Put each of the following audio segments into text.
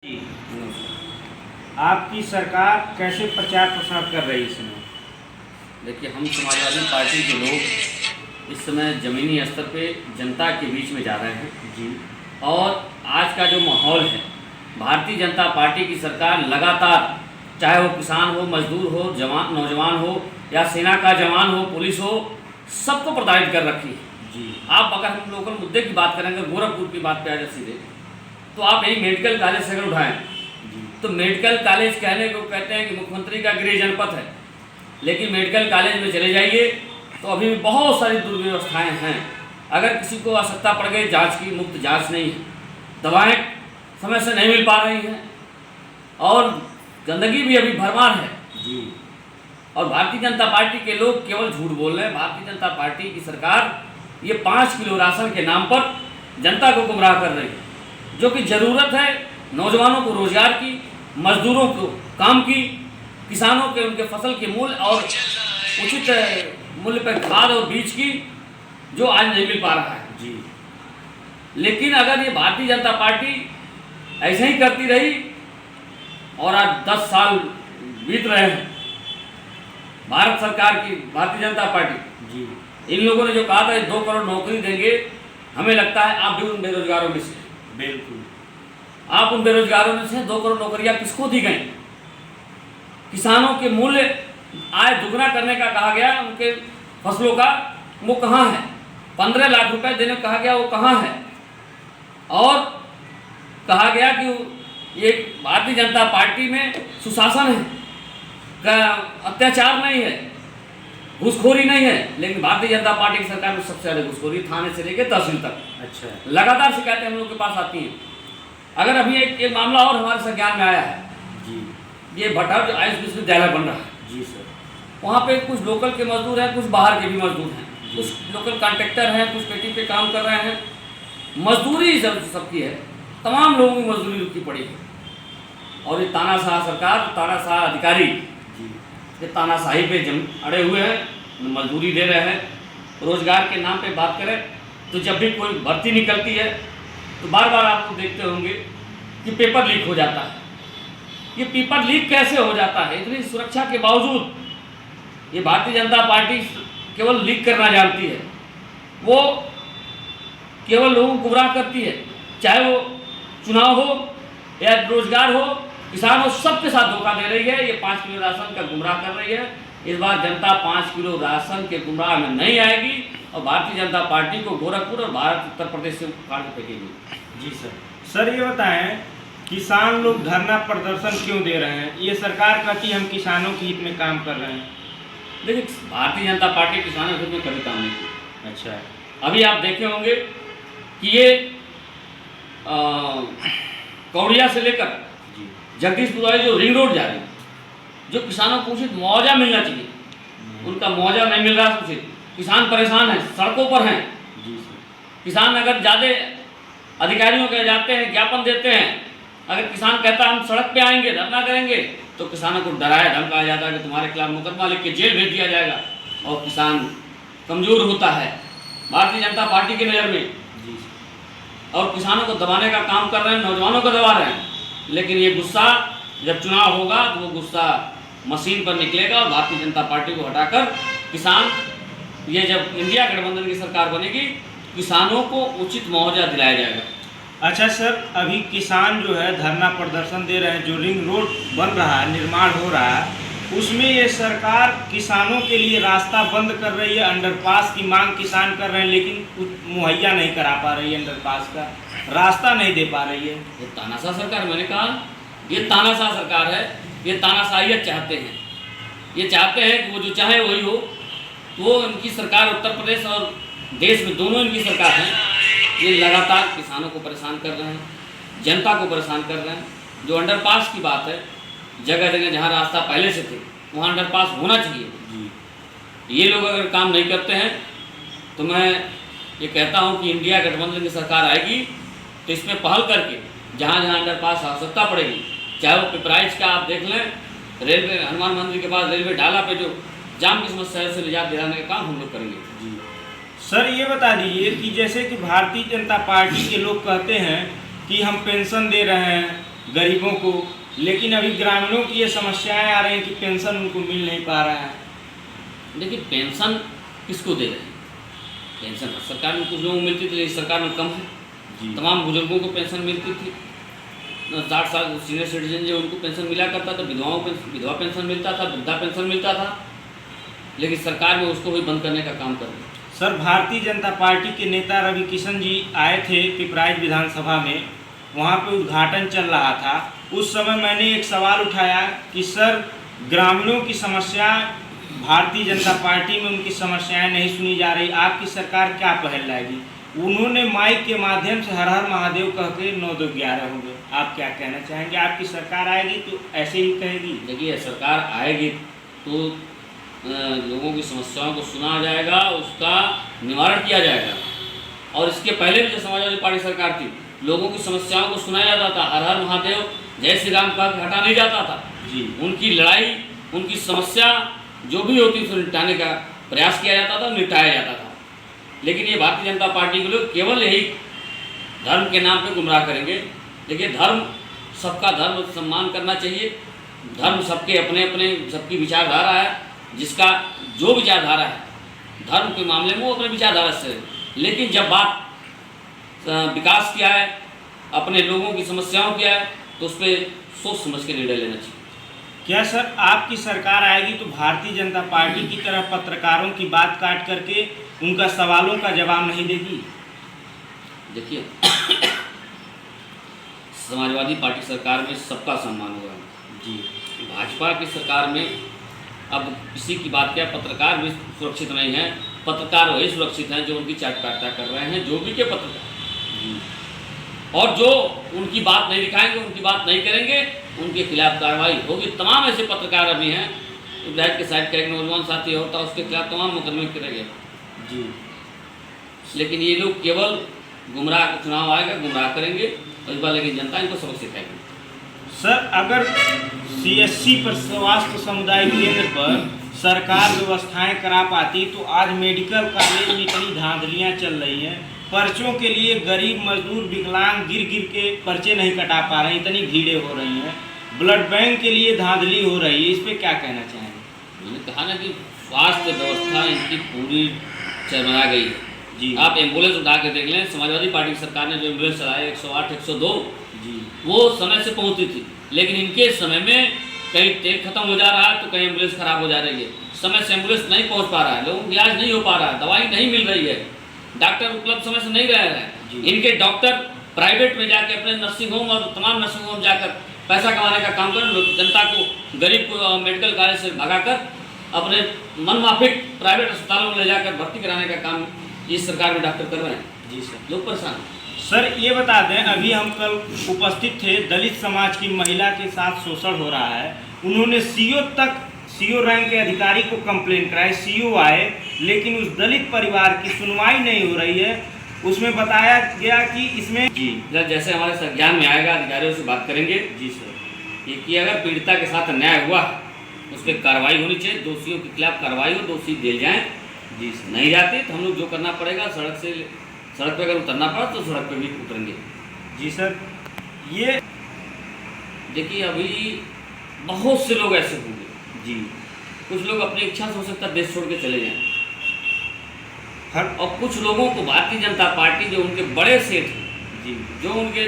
जी आपकी सरकार कैसे प्रचार प्रसार कर रही है इस समय? देखिए, हम समाजवादी पार्टी के लोग इस समय ज़मीनी स्तर पे जनता के बीच में जा रहे हैं जी और आज का जो माहौल है, भारतीय जनता पार्टी की सरकार लगातार, चाहे वो किसान हो, मजदूर हो, जवान, नौजवान हो या सेना का जवान हो, पुलिस हो, सबको प्रताड़ित कर रखी है। जी आप अगर हम लोकल मुद्दे की बात करेंगे, गोरखपुर की बात पे आ जाए सीधे, तो आप यही मेडिकल कॉलेज से अगर उठाएँ जी तो मेडिकल कॉलेज कहने को कहते हैं कि मुख्यमंत्री का गृह जनपद है, लेकिन मेडिकल कॉलेज में चले जाइए तो अभी भी बहुत सारी दुर्व्यवस्थाएं हैं। अगर किसी को आवश्यकता पड़ गई, जांच की मुफ्त जांच नहीं है, दवाएं समय से नहीं मिल पा रही हैं और गंदगी भी अभी भरमार है। जी और भारतीय जनता पार्टी के लोग केवल झूठ बोल रहे हैं। भारतीय जनता पार्टी की सरकार ये 5 किलो राशन के नाम पर जनता को गुमराह कर रही है, जो कि ज़रूरत है नौजवानों को रोजगार की, मजदूरों को काम की, किसानों के उनके फसल के मूल्य और उचित मूल्य पर खाद और बीज की, जो आज नहीं मिल पा रहा है। जी लेकिन अगर ये भारतीय जनता पार्टी ऐसे ही करती रही और आज 10 साल बीत रहे हैं भारत सरकार की, भारतीय जनता पार्टी, जी इन लोगों ने जो कहा था 2 करोड़ नौकरी देंगे, हमें लगता है आप भी उन बेरोजगारों में से, बिल्कुल आप उन बेरोजगारों में से 2 करोड़ नौकरियां किसको दी गई? किसानों के मूल्य आय दुगना करने का कहा गया, उनके फसलों का, वो कहाँ है? 15 लाख रुपए देने को कहा गया, वो कहाँ है? और कहा गया कि ये भारतीय जनता पार्टी में सुशासन है, अत्याचार नहीं है, घूसखोरी नहीं है। लेकिन भारतीय जनता पार्टी की सरकार में सबसे ज़्यादा घूसखोरी, थाने से लेकर तहसील तक। अच्छा लगातार शिकायतें हम लोग के पास आती हैं। अगर अभी एक मामला और हमारे संज्ञान में आया है, जी ये भट्टा जो आयुष विश्वविद्यालय बन रहा है, जी सर वहाँ पे कुछ लोकल के मजदूर हैं, कुछ बाहर के भी मजदूर हैं, जी। कुछ लोकल कॉन्ट्रैक्टर हैं, कुछ पेटी पे काम कर रहे हैं। मजदूरी सबकी है, तमाम लोगों की मजदूरी रुकी पड़ी है। और ये तानाशाह सरकार, तानाशाह अधिकारी, जी ये तानाशाही पे अड़े हुए हैं, मजदूरी दे रहे हैं। रोजगार के नाम पे बात करें तो जब भी कोई भर्ती निकलती है तो बार बार आप लोग देखते होंगे कि पेपर लीक हो जाता है। ये पेपर लीक कैसे हो जाता है? इतनी सुरक्षा के बावजूद ये भारतीय जनता पार्टी केवल लीक करना जानती है, वो केवल लोगों को गुमराह करती है। चाहे वो चुनाव हो या रोजगार हो, किसान हो, सबके साथ धोखा दे रही है। ये 5 किलो राशन का गुमराह कर रही है। इस बार जनता 5 किलो राशन के गुमराह में नहीं आएगी और भारतीय जनता पार्टी को गोरखपुर और भारत उत्तर प्रदेश से उखाड़ के फेंकेगी। जी सर ये बताएं, किसान लोग धरना प्रदर्शन क्यों दे रहे हैं? ये सरकार कहती है हम किसानों के हित में काम कर रहे हैं। देखिए, भारतीय जनता पार्टी किसानों के हित में कभी काम नहीं की। अच्छा अभी आप देखे होंगे कि ये कौड़िया से लेकर जी जगदीशपुर वाली जो रिंग रोड जा रही है, जो किसानों को उचित मुआवजा मिलना चाहिए, उनका मुआवजा नहीं मिल रहा है उचित। किसान परेशान हैं, सड़कों पर हैं। जी सर किसान अगर ज़्यादा अधिकारियों के जाते हैं, ज्ञापन देते हैं, अगर किसान कहता है हम सड़क पे आएंगे, धरना करेंगे, तो किसानों को डराया धमकाया जाता है कि तुम्हारे खिलाफ मुकदमा लिख के जेल भेज दिया जाएगा और किसान कमज़ोर होता है भारतीय जनता पार्टी की नज़र में। जी सर और किसानों को दबाने का काम कर रहे हैं, नौजवानों को दबा रहे हैं। लेकिन ये गुस्सा जब चुनाव होगा तो वो गुस्सा मशीन पर निकलेगा और भारतीय जनता पार्टी को हटाकर किसान, ये जब इंडिया गठबंधन की सरकार बनेगी, किसानों को उचित मुआवजा दिलाया जाएगा। अच्छा सर, अभी किसान जो है धरना प्रदर्शन दे रहे हैं, जो रिंग रोड बन रहा है, निर्माण हो रहा है, उसमें ये सरकार किसानों के लिए रास्ता बंद कर रही है। अंडरपास की मांग किसान कर रहे हैं, लेकिन कुछ मुहैया नहीं करा पा रही है, अंडरपास का रास्ता नहीं दे पा रही है। ये तानाशाह सरकार, मैंने कहा ये तानाशाह सरकार है। ये तानाशाहियत चाहते हैं, ये चाहते हैं कि वो जो चाहे वही हो। वो इनकी सरकार उत्तर प्रदेश और देश में दोनों इनकी सरकार है। ये लगातार किसानों को परेशान कर रहे हैं, जनता को परेशान कर रहे हैं। जो अंडरपास की बात है, जगह जगह जहाँ रास्ता पहले से थे वहाँ अंडरपास होना चाहिए। जी ये लोग अगर काम नहीं करते हैं तो मैं ये कहता हूँ कि इंडिया गठबंधन की सरकार आएगी तो इसमें पहल करके जहाँ जहाँ अंडरपास आवश्यकता पड़ेगी, चाहे वो पिपराइच का आप देख लें, रेलवे हनुमान मंदिर के पास रेलवे ढाला पे जो जाम की समस्या से निजात दिलाने का काम हम लोग करेंगे। जी सर ये बता दीजिए कि जैसे कि भारतीय जनता पार्टी के लोग कहते हैं कि हम पेंशन दे रहे हैं, गरीबों को, लेकिन अभी ग्रामीणों की ये समस्याएं आ रही हैं कि पेंशन उनको मिल नहीं पा रहा है। देखिए पेंशन किसको दे रहे हैं? पेंशन हर सरकार में कुछ लोगों को मिलती थी, लेकिन सरकार में कम है। जी तमाम बुजुर्गों को पेंशन मिलती थी, 60 साल सीनियर सिटीजन जो उनको पेंशन मिला करता था, विधवाओं को विधवा पेंशन मिलता था, वृद्धा पेंशन मिलता था, लेकिन सरकार में उसको भी बंद करने का काम कर रही है। सर, भारतीय जनता पार्टी के नेता रवि किशन जी आए थे पिपराइच विधानसभा में, वहाँ पे उद्घाटन चल रहा था। उस समय मैंने एक सवाल उठाया कि सर, ग्रामीणों की समस्या भारतीय जनता पार्टी में उनकी समस्याएं नहीं सुनी जा रही, आपकी सरकार क्या पहल लाएगी? उन्होंने माइक के माध्यम से हर हर महादेव कह के 9-2-11 होंगे। आप क्या कहना चाहेंगे? आपकी सरकार आएगी तो ऐसे ही कहेगी? देखिए सरकार आएगी तो लोगों की समस्याओं को सुना जाएगा, उसका निवारण किया जाएगा। और इसके पहले भी जो समाजवादी पार्टी सरकार थी, लोगों की समस्याओं को सुना जाता था, हर हर महादेव जय श्री राम कह के हटा नहीं जाता था। जी उनकी लड़ाई, उनकी समस्या जो भी होती उसको निपटाने का प्रयास किया जाता था, निपटाया जाता था। लेकिन ये भारतीय जनता पार्टी के लोग केवल यही धर्म के नाम पे गुमराह करेंगे। देखिए धर्म, सबका धर्म सम्मान करना चाहिए। धर्म सबके अपने अपने, सबकी विचारधारा है, जिसका जो विचारधारा है धर्म के मामले में वो अपने विचारधारा से। लेकिन जब बात विकास किया है, अपने लोगों की समस्याओं की है, तो उस पर सोच समझ के निर्णय लेना चाहिए। क्या सर, आपकी सरकार आएगी तो भारतीय जनता पार्टी की तरह पत्रकारों की बात काट करके उनका सवालों का जवाब नहीं देगी? देखिए समाजवादी पार्टी सरकार में सबका सम्मान होगा जी। भाजपा की सरकार में अब किसी की बात क्या, पत्रकार भी सुरक्षित नहीं है। पत्रकार वही सुरक्षित हैं जो उनकी चाटकारिता कर रहे हैं, जो भी के पत्रकार। और जो उनकी बात नहीं दिखाएंगे, उनकी बात नहीं करेंगे, उनके खिलाफ कार्रवाई होगी। तमाम ऐसे पत्रकार अभी हैं, इब्राहिम के साइड का एक नौजवान साथी होता, उसके खिलाफ तमाम मुकदमे करे गए जी। लेकिन ये लोग केवल गुमराह, चुनाव आएगा गुमराह करेंगे और इस बार लेकिन जनता इनको सबक सिखाएगी। सर, अगर CSC पर स्वास्थ्य समुदाय केंद्र पर सरकार व्यवस्थाएं करा पाती तो आज मेडिकल कॉलेज में इतनी धांधलियां चल रही हैं। पर्चों के लिए गरीब मजदूर विकलांग गिर गिर के पर्चे नहीं कटा पा रहे हैं, इतनी भीड़ें हो रही हैं। ब्लड बैंक के लिए धांधली हो रही है, इस पर क्या कहना चाहेंगे? मैंने कहा ना कि स्वास्थ्य व्यवस्था इनकी पूरी चरमरा गई है जी। आप एम्बुलेंस उठा के देख लें, समाजवादी पार्टी की सरकार ने जो एम्बुलेंस चलाए 108, 102 जी, वो समय से पहुंचती थी। लेकिन इनके समय में कहीं तेल खत्म हो जा रहा है तो कहीं एम्बुलेंस खराब हो जा रही है, समय से एम्बुलेंस नहीं पहुंच पा रहा है, लोगों को इलाज नहीं हो पा रहा है, दवाई नहीं मिल रही है, डॉक्टर उपलब्ध समय से नहीं रह रहे हैं। इनके डॉक्टर प्राइवेट में जाके अपने नर्सिंग होम और तमाम नर्सिंग होम जाकर पैसा कमाने का काम कर, जनता को, गरीब को मेडिकल कॉलेज से भगाकर अपने मन माफिक प्राइवेट अस्पतालों में ले जाकर भर्ती कराने का काम इस सरकार में डॉक्टर कर रहे हैं। जी सर। लोग परेशान हैं। सर, ये बता दें, अभी हम कल उपस्थित थे, दलित समाज की महिला के साथ शोषण हो रहा है। उन्होंने सीओ रैंक के अधिकारी को कंप्लेन कराई, सीओ आए, लेकिन उस दलित परिवार की सुनवाई नहीं हो रही है। उसमें बताया गया कि इसमें जी जैसे हमारे संज्ञान में आएगा अधिकारियों से बात करेंगे। जी सर। ये कि अगर पीड़िता के साथ अन्याय हुआ उस पर कार्रवाई होनी चाहिए, दोषियों के खिलाफ कार्रवाई हो, दोषी जेल जाएँ। जी सर। नहीं जाते तो हम लोग जो करना पड़ेगा, सड़क पे अगर उतरना पड़ा तो सड़क पे भी उतरेंगे। जी सर। ये देखिए अभी बहुत से लोग ऐसे होंगे जी, कुछ लोग अपनी इच्छा से हो सकता है देश छोड़ के चले जाएं, हर और कुछ लोगों को भारतीय जनता पार्टी जो उनके बड़े सेठ हैं, जी, जो उनके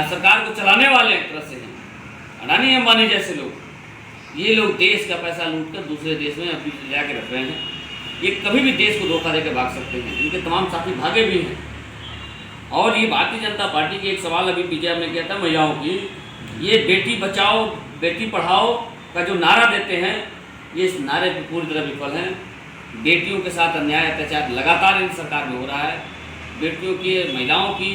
सरकार को चलाने वाले एक तरह से हैं, अडानी अंबानी जैसे लोग, ये लोग देश का पैसा लूटकर दूसरे देश में अपनी ले जाके रख रहे हैं। ये कभी भी देश को धोखा देकर भाग सकते हैं, इनके तमाम साथी भागे भी हैं। और ये भारतीय जनता पार्टी की एक सवाल अभी पीछे हमने किया था महिलाओं की, ये बेटी बचाओ बेटी पढ़ाओ का जो नारा देते हैं, ये इस नारे पर पूरी तरह विफल हैं। बेटियों के साथ अन्याय अत्याचार लगातार इन सरकार में हो रहा है। बेटियों की, महिलाओं की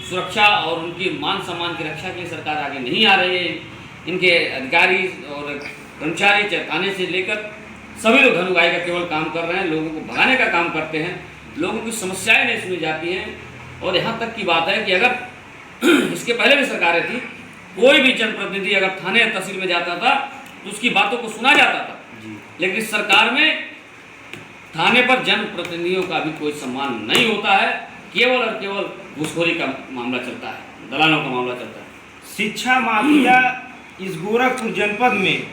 सुरक्षा और उनकी मान सम्मान की रक्षा के लिए सरकार आगे नहीं आ रही है। इनके अधिकारी और कर्मचारी चाहे थाने से लेकर सभी लोग धनुगाई का केवल काम कर रहे हैं, लोगों को भगाने का काम करते हैं, लोगों की समस्याएं नहीं सुनी जाती हैं। और यहाँ तक की बात है कि अगर इसके पहले भी सरकारें थी, कोई भी जनप्रतिनिधि अगर थाने या तहसील में जाता था तो उसकी बातों को सुना जाता था, लेकिन इस सरकार में थाने पर जनप्रतिनिधियों का भी कोई सम्मान नहीं होता है, केवल और केवल घूसखोरी का मामला चलता है, दलालों का मामला चलता है। शिक्षा माफिया इस गोरखपुर जनपद में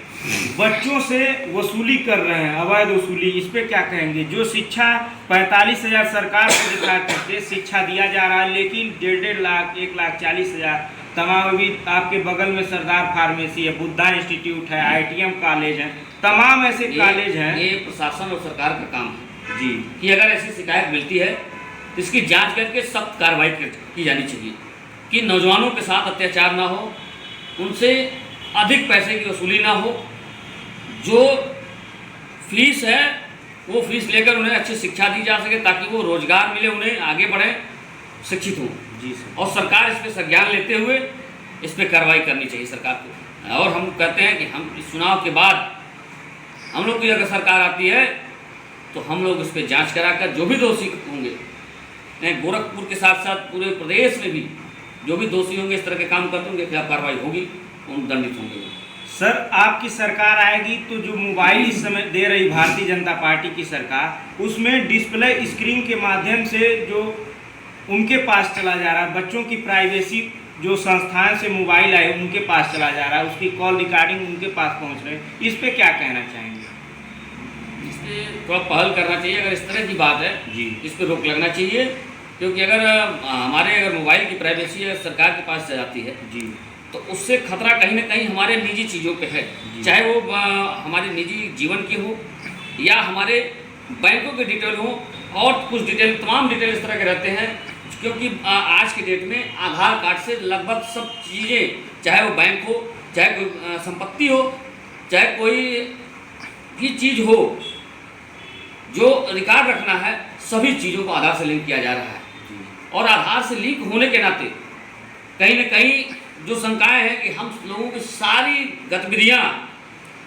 बच्चों से वसूली कर रहे हैं, अवैध वसूली। इस पे क्या कहेंगे? जो शिक्षा 45,000 सरकार को दिखा करके शिक्षा दिया जा रहा है, लेकिन 1.5 लाख 1,40,000 तमाम। अभी आपके बगल में सरदार फार्मेसी है, बुद्धा इंस्टीट्यूट है, ITM कॉलेज है, तमाम ऐसे कॉलेज हैं। ये प्रशासन और सरकार का काम है जी कि अगर ऐसी शिकायत मिलती है तो इसकी जांच करके सख्त कार्रवाई की जानी चाहिए कि नौजवानों के साथ अत्याचार ना हो, उनसे अधिक पैसे की वसूली ना हो। जो फीस है वो फीस लेकर उन्हें अच्छी शिक्षा दी जा सके ताकि वो रोजगार मिले, उन्हें आगे बढ़ें, शिक्षित हों। जी सर। और सरकार इस पर संज्ञान लेते हुए इस पर कार्रवाई करनी चाहिए सरकार को। और हम कहते हैं कि हम इस चुनाव के बाद हम लोग की अगर सरकार आती है तो हम लोग इस पर जांच कराकर जो भी दोषी होंगे, गोरखपुर के साथ साथ पूरे प्रदेश में भी जो भी दोषी होंगे, इस तरह के काम करते होंगे, खिलाफ कार्रवाई होगी, उन दंडित होंगे। सर, आपकी सरकार आएगी तो जो मोबाइल इस समय दे रही भारतीय जनता पार्टी की सरकार, उसमें डिस्प्ले स्क्रीन के माध्यम से जो उनके पास चला जा रहा है, बच्चों की प्राइवेसी जो संस्थान से मोबाइल आए उनके पास चला जा रहा है, उसकी कॉल रिकॉर्डिंग उनके पास पहुंच रहे हैं। इस पे क्या कहना चाहेंगे? इस पर थोड़ा पहल करना चाहिए। अगर इस तरह की बात है जी, इस पर रोक लगना चाहिए, क्योंकि अगर अगर मोबाइल की प्राइवेसी सरकार के पास जाती है जी, तो उससे खतरा कहीं ना कहीं हमारे निजी चीज़ों पे है, चाहे वो हमारे निजी जीवन की हो या हमारे बैंकों के डिटेल हो, और कुछ डिटेल, तमाम डिटेल इस तरह के रहते हैं। क्योंकि आज की डेट में आधार कार्ड से लगभग सब चीज़ें, चाहे वो बैंक हो, चाहे कोई संपत्ति हो, चाहे कोई भी चीज़ हो, जो रिकॉर्ड रखना है, सभी चीज़ों को आधार से लिंक किया जा रहा है। और आधार से लिंक होने के नाते कहीं ना कहीं जो शंकाएं हैं कि हम लोगों की सारी गतिविधियां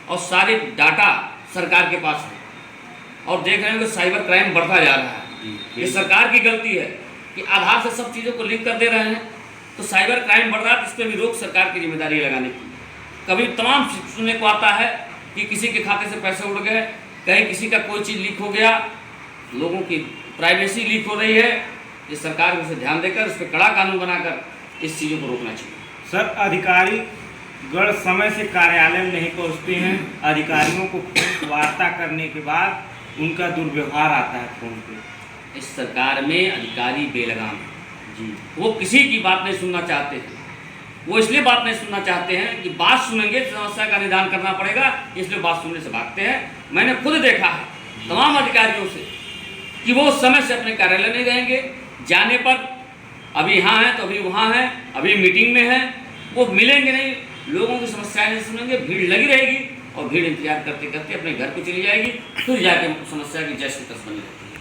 और सारे डाटा सरकार के पास है, और देख रहे हैं कि साइबर क्राइम बढ़ता जा रहा है। ये सरकार की गलती है कि आधार से सब चीज़ों को लिंक कर दे रहे हैं, तो साइबर क्राइम बढ़ रहा है। इस पर भी रोक सरकार की जिम्मेदारी है लगाने की। कभी तमाम सुनने को आता है कि किसी के खाते से पैसे उड़ गए, कहीं किसी का कोई चीज़ लीक हो गया, लोगों की प्राइवेसी लीक हो रही है। ये सरकार को इसे ध्यान देकर इस पर कड़ा कानून बनाकर इस चीज़ों को रोकना चाहिए। सर, अधिकारी गण समय से कार्यालय में नहीं पहुंचते हैं, अधिकारियों को वार्ता करने के बाद उनका दुर्व्यवहार आता है फोन पे। इस सरकार में अधिकारी बेलगाम है जी, वो किसी की बात नहीं सुनना चाहते हैं। वो इसलिए बात नहीं सुनना चाहते हैं कि बात सुनेंगे तो समस्या का निदान करना पड़ेगा, इसलिए बात सुनने से भागते हैं। मैंने खुद देखा है तमाम अधिकारियों से कि वो समय से अपने कार्यालय नहीं रहेंगे, जाने पर अभी यहाँ हैं तो अभी वहाँ हैं, अभी मीटिंग में हैं, वो मिलेंगे नहीं, लोगों की समस्याएं नहीं सुनेंगे, भीड़ लगी रहेगी और भीड़ इंतजार करते करते अपने घर को चली जाएगी, फिर जाके समस्या की जड़ से तस बनी रहती है।